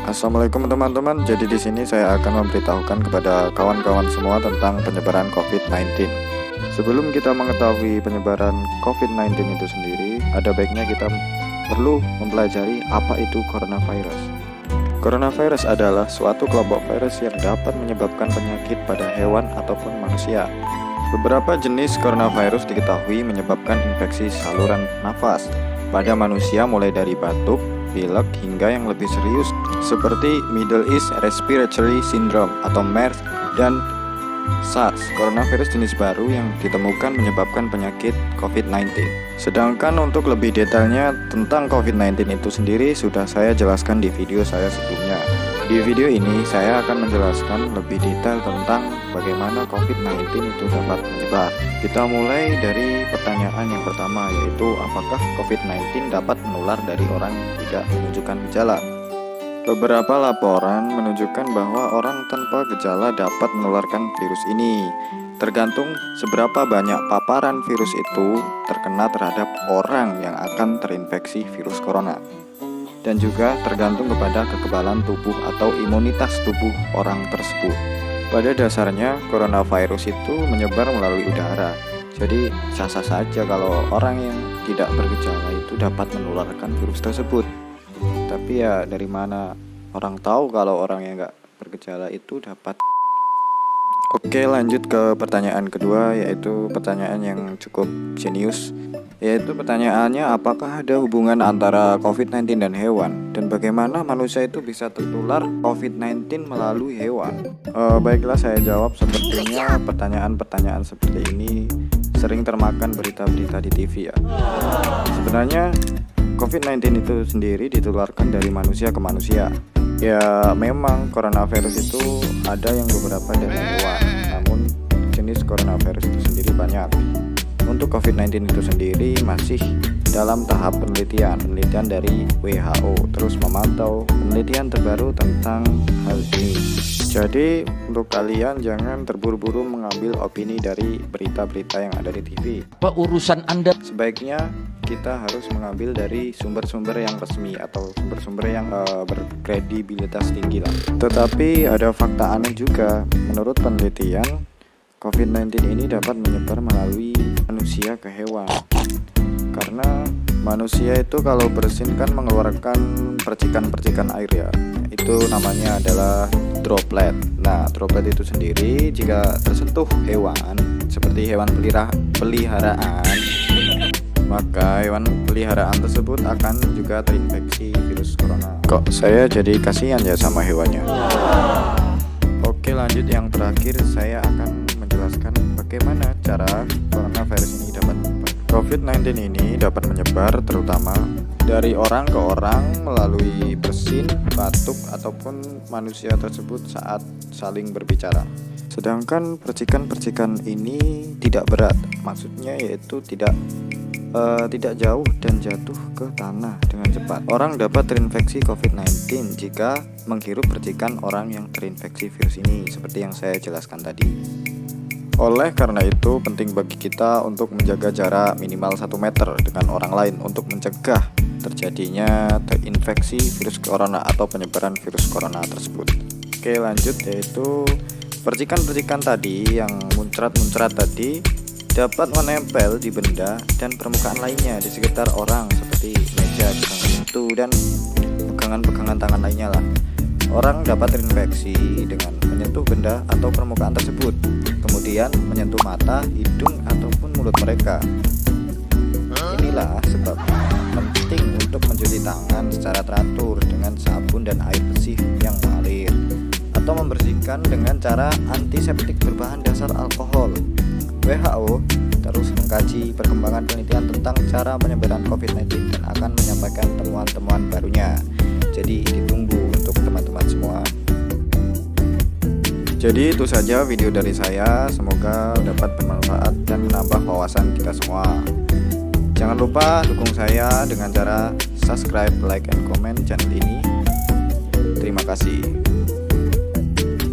Assalamualaikum teman-teman. Jadi di sini saya akan memberitahukan kepada kawan-kawan semua tentang penyebaran COVID-19. Sebelum kita mengetahui penyebaran COVID-19 itu sendiri, ada baiknya kita perlu mempelajari apa itu coronavirus. Coronavirus adalah suatu kelompok virus yang dapat menyebabkan penyakit pada hewan ataupun manusia. Beberapa jenis coronavirus diketahui menyebabkan infeksi saluran nafas pada manusia, mulai dari batuk, pilek, hingga yang lebih serius seperti Middle East Respiratory Syndrome atau MERS dan SARS. Coronavirus jenis baru yang ditemukan menyebabkan penyakit COVID-19. Sedangkan untuk lebih detailnya tentang COVID-19 itu sendiri sudah saya jelaskan di video saya sebelumnya. Di video ini saya akan menjelaskan lebih detail tentang bagaimana COVID-19 itu dapat menyebar. Kita mulai dari pertanyaan yang pertama, yaitu apakah COVID-19 dapat menular dari orang yang tidak menunjukkan gejala. Beberapa laporan menunjukkan bahwa orang tanpa gejala dapat menularkan virus ini. Tergantung seberapa banyak paparan virus itu terkena terhadap orang yang akan terinfeksi virus corona. Dan juga tergantung kepada kekebalan tubuh atau imunitas tubuh orang tersebut. Pada dasarnya coronavirus itu menyebar melalui udara. Jadi sah-sah saja kalau orang yang tidak bergejala itu dapat menularkan virus tersebut. Tapi ya dari mana orang tahu kalau orang yang nggak bergejala itu dapat. Oke, lanjut ke pertanyaan kedua, yaitu pertanyaan yang cukup jenius. Yaitu pertanyaannya, apakah ada hubungan antara COVID-19 dan hewan? Dan bagaimana manusia itu bisa tertular COVID-19 melalui hewan? Baiklah, saya jawab. Sepertinya pertanyaan-pertanyaan seperti ini sering termakan berita-berita di TV ya. Sebenarnya COVID-19 itu sendiri ditularkan dari manusia ke manusia. Ya memang coronavirus itu ada yang beberapa dari hewan, namun jenis coronavirus itu sendiri banyak. Untuk COVID-19 itu sendiri masih dalam tahap penelitian dari WHO, terus memantau penelitian terbaru tentang hal ini. Jadi untuk kalian jangan terburu-buru mengambil opini dari berita-berita yang ada di TV. Apa urusan Anda? Sebaiknya kita harus mengambil dari sumber-sumber yang resmi atau sumber-sumber yang berkredibilitas tinggi lah. Tetapi ada fakta aneh juga. Menurut penelitian, COVID-19 ini dapat menyebar melalui manusia ke hewan. Karena manusia itu kalau bersin kan mengeluarkan percikan-percikan air ya. Itu namanya adalah droplet. Nah, droplet itu sendiri jika tersentuh hewan seperti hewan peliharaan, maka hewan peliharaan tersebut akan juga terinfeksi virus corona. Kok saya jadi kasihan ya sama hewannya. Oke, lanjut yang terakhir, saya akan menjelaskan bagaimana cara coronavirus ini dapat menyebar. COVID-19 ini dapat menyebar terutama dari orang ke orang melalui bersin, batuk, ataupun manusia tersebut saat saling berbicara. Sedangkan percikan-percikan ini tidak berat, maksudnya yaitu tidak jauh dan jatuh ke tanah dengan cepat. Orang dapat terinfeksi COVID-19 jika menghirup percikan orang yang terinfeksi virus ini, seperti yang saya jelaskan tadi. Oleh karena itu, penting bagi kita untuk menjaga jarak minimal 1 meter dengan orang lain untuk mencegah terjadinya terinfeksi virus corona atau penyebaran virus corona tersebut. Oke, lanjut, yaitu percikan-percikan tadi yang muncrat-muncrat tadi dapat menempel di benda dan permukaan lainnya di sekitar orang seperti meja, pintu, dan pegangan-pegangan tangan lainnya lah. Orang dapat terinfeksi dengan menyentuh benda atau permukaan tersebut, kemudian menyentuh mata, hidung, ataupun mulut mereka. Inilah sebab penting untuk mencuci tangan secara teratur dengan sabun dan air bersih yang mengalir, atau membersihkan dengan cara antiseptik berbahan dasar alkohol. WHO terus mengkaji perkembangan penelitian tentang cara penyebaran COVID-19 dan akan menyampaikan temuan-temuan barunya. Jadi ditunggu untuk teman-teman semua. Jadi itu saja video dari saya, semoga dapat bermanfaat dan menambah wawasan kita semua. Jangan lupa dukung saya dengan cara subscribe, like, and comment channel ini. Terima kasih.